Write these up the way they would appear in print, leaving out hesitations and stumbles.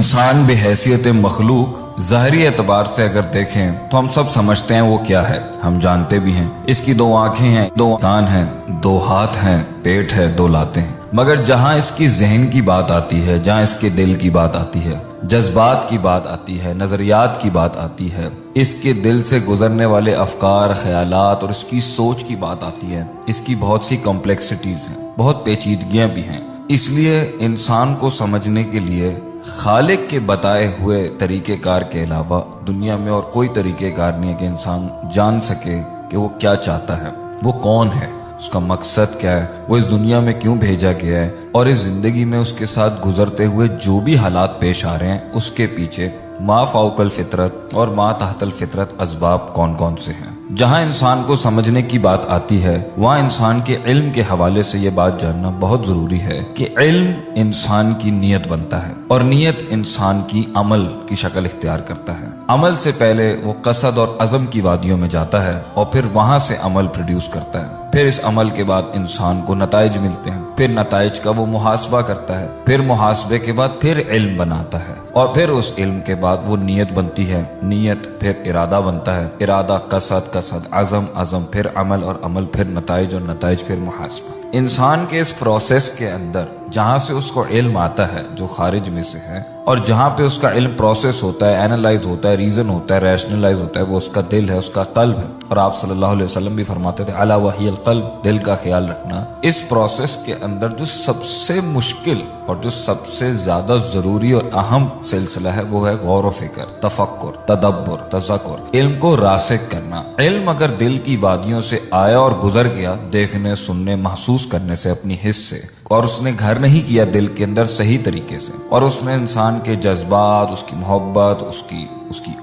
انسان بحیثیت مخلوق ظاہری اعتبار سے اگر دیکھیں تو ہم سب سمجھتے ہیں وہ کیا ہے، ہم جانتے بھی ہیں اس کی 2 آنکھیں ہیں، 2 کان ہیں، 2 ہاتھ ہیں، پیٹ ہے، 2 لاتیں ہیں۔ مگر جہاں اس کی ذہن کی بات آتی ہے، جہاں اس کے دل کی بات آتی ہے، جذبات کی بات آتی ہے، نظریات کی بات آتی ہے، اس کے دل سے گزرنے والے افکار، خیالات اور اس کی سوچ کی بات آتی ہے، اس کی بہت سی کمپلیکسٹیز ہیں، بہت پیچیدگیاں بھی ہیں۔ اس لیے انسان کو سمجھنے کے لیے خالق کے بتائے ہوئے طریقہ کار کے علاوہ دنیا میں اور کوئی طریقہ کار نہیں ہے کہ انسان جان سکے کہ وہ کیا چاہتا ہے، وہ کون ہے، اس کا مقصد کیا ہے، وہ اس دنیا میں کیوں بھیجا گیا ہے، اور اس زندگی میں اس کے ساتھ گزرتے ہوئے جو بھی حالات پیش آ رہے ہیں اس کے پیچھے ما فوق الفطرت اور ما تحت الفطرت اسباب کون کون سے ہیں۔ جہاں انسان کو سمجھنے کی بات آتی ہے وہاں انسان کے علم کے حوالے سے یہ بات جاننا بہت ضروری ہے کہ علم انسان کی نیت بنتا ہے اور نیت انسان کی عمل کی شکل اختیار کرتا ہے۔ عمل سے پہلے وہ قصد اور عزم کی وادیوں میں جاتا ہے اور پھر وہاں سے عمل پروڈیوس کرتا ہے، پھر اس عمل کے بعد انسان کو نتائج ملتے ہیں، پھر نتائج کا وہ محاسبہ کرتا ہے، پھر محاسبے کے بعد پھر علم بناتا ہے اور پھر اس علم کے بعد وہ نیت بنتی ہے، نیت پھر ارادہ بنتا ہے، ارادہ قصد، قصد عزم، عزم پھر عمل اور عمل پھر نتائج اور نتائج پھر محاسبہ۔ انسان کے اس پروسیس کے اندر جہاں سے اس کو علم آتا ہے جو خارج میں سے ہے، اور جہاں پہ اس کا علم پروسیس ہوتا ہے، اینالائز ہوتا ہے، ریزن ہوتا ہے، ریشنلائز ہوتا ہے، وہ اس کا دل ہے، اس کا قلب ہے۔ اور آپ صلی اللہ علیہ وسلم بھی فرماتے تھے الا وحی القلب، دل کا خیال رکھنا۔ اس پروسیس کے اندر جو سب سے مشکل اور جو سب سے زیادہ ضروری اور اہم سلسلہ ہے وہ ہے غور و فکر، تفکر، تدبر، تذکر، علم کو راسخ کرنا۔ علم اگر دل کی وادیوں سے آیا اور گزر گیا، دیکھنے، سننے، محسوس کرنے سے، اپنی حس سے، اور اس نے گھر نہیں کیا دل کے اندر صحیح طریقے سے، اور اس نے انسان کے جذبات، اس کی محبت، اس کی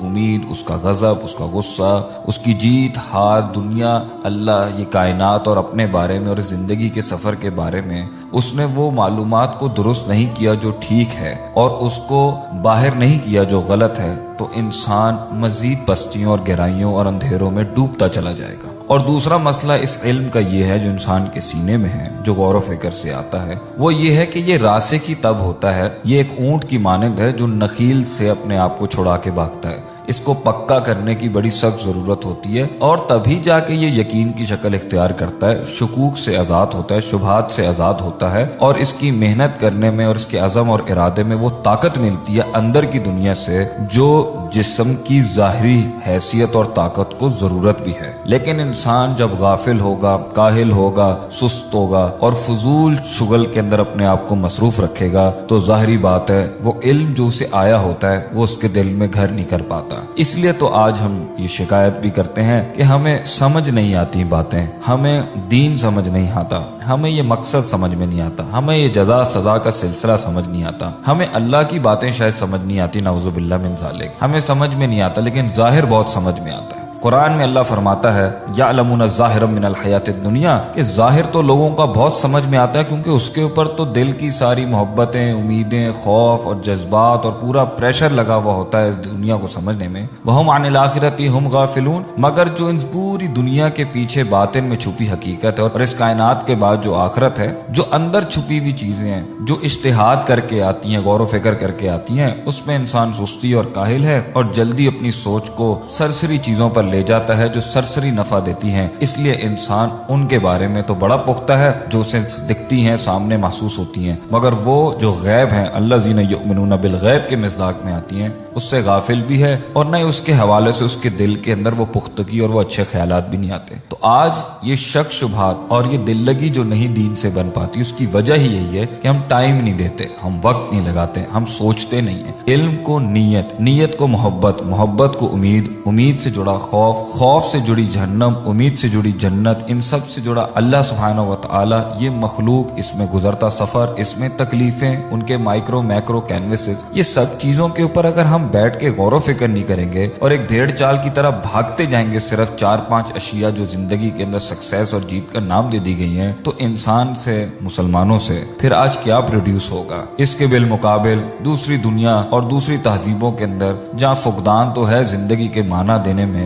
امید، اس کا غضب، اس کا غصہ، اس کی جیت ہار، دنیا، اللہ، یہ کائنات اور اپنے بارے میں اور زندگی کے سفر کے بارے میں اس نے وہ معلومات کو درست نہیں کیا جو ٹھیک ہے اور اس کو باہر نہیں کیا جو غلط ہے، تو انسان مزید پستیوں اور گہرائیوں اور اندھیروں میں ڈوبتا چلا جائے گا۔ اور دوسرا مسئلہ اس علم کا یہ ہے جو انسان کے سینے میں ہے، جو غور و فکر سے آتا ہے، وہ یہ ہے کہ یہ راسخ ہی تب ہوتا ہے، یہ ایک اونٹ کی مانند ہے جو نخیل سے اپنے آپ کو چھڑا کے بھاگتا ہے۔ اس کو پکا کرنے کی بڑی سخت ضرورت ہوتی ہے اور تبھی جا کے یہ یقین کی شکل اختیار کرتا ہے، شکوک سے آزاد ہوتا ہے، شبہات سے آزاد ہوتا ہے، اور اس کی محنت کرنے میں اور اس کے عزم اور ارادے میں وہ طاقت ملتی ہے اندر کی دنیا سے جو جسم کی ظاہری حیثیت اور طاقت کو ضرورت بھی ہے۔ لیکن انسان جب غافل ہوگا، کاہل ہوگا، سست ہوگا اور فضول شغل کے اندر اپنے آپ کو مصروف رکھے گا تو ظاہری بات ہے وہ علم جو اسے آیا ہوتا ہے وہ اس کے دل میں گھر نہیں کر پاتا۔ اس لیے تو آج ہم یہ شکایت بھی کرتے ہیں کہ ہمیں سمجھ نہیں آتی باتیں، ہمیں دین سمجھ نہیں آتا، ہمیں یہ مقصد سمجھ میں نہیں آتا، ہمیں یہ جزا سزا کا سلسلہ سمجھ نہیں آتا، ہمیں اللہ کی باتیں شاید سمجھ نہیں آتی، نعوذ باللہ من ذالک، ہمیں سمجھ میں نہیں آتا، لیکن ظاہر بہت سمجھ میں آتا ہے۔ قرآن میں اللہ فرماتا ہے یعلمون ظاہرا من الحیات الدنیا، کہ ظاہر تو لوگوں کا بہت سمجھ میں آتا ہے کیونکہ اس کے اوپر تو دل کی ساری محبتیں، امیدیں، خوف اور جذبات اور پورا پریشر لگا ہوا ہوتا ہے اس دنیا کو سمجھنے میں۔ وہم عن الآخرۃ ہم غافلون، مگر جو ان پوری دنیا کے پیچھے باطن میں چھپی حقیقت ہے اور اس کائنات کے بعد جو آخرت ہے، جو اندر چھپی ہوئی چیزیں ہیں، جو اجتہاد کر کے آتی ہیں، غور و فکر کر کے آتی ہیں، اس میں انسان سستی اور کاہل ہے اور جلدی اپنی سوچ کو سرسری چیزوں پر لے جاتا ہے جو سرسری نفع دیتی ہیں۔ اس لیے انسان ان کے بارے میں تو بڑا پختہ ہے جو اسے دکھتی ہیں، سامنے محسوس ہوتی ہیں، مگر وہ جو غیب ہیں، الذین یؤمنون بالغیب کے مصداق میں آتی ہیں، اس سے غافل بھی ہے اور نہ اس کے حوالے سے اس کے دل کے اندر وہ پختگی اور وہ اچھے خیالات بھی نہیں آتے۔ تو آج یہ شک شبہات اور یہ دل لگی جو نہیں دین سے بن پاتی، اس کی وجہ ہی یہی ہے کہ ہم ٹائم نہیں دیتے، ہم وقت نہیں لگاتے، ہم سوچتے نہیں ہیں۔ علم کو نیت، نیت کو محبت، محبت کو امید، امید سے جڑا خوف، خوف سے جڑی جہنم، امید سے جڑی جنت، ان سب سے جڑا اللہ سبحانہ و تعالی، یہ مخلوق، اس میں گزرتا سفر، اس میں تکلیفیں، ان کے مائکرو میکرو کینوسز، یہ سب چیزوں کے اوپر اگر ہم بیٹھ کے غور و فکر نہیں کریں گے اور ایک بھیڑ چال کی طرح بھاگتے جائیں گے صرف 4-5 اشیاء جو زندگی کے اندر سکسیس اور جیت کا نام دے دی گئی ہیں، تو انسان سے، مسلمانوں سے پھر آج کیا پروڈیوس ہوگا؟ اس کے بالمقابل دوسری دنیا اور دوسری تہذیبوں کے اندر جہاں فقدان تو ہے زندگی کے معنی دینے میں،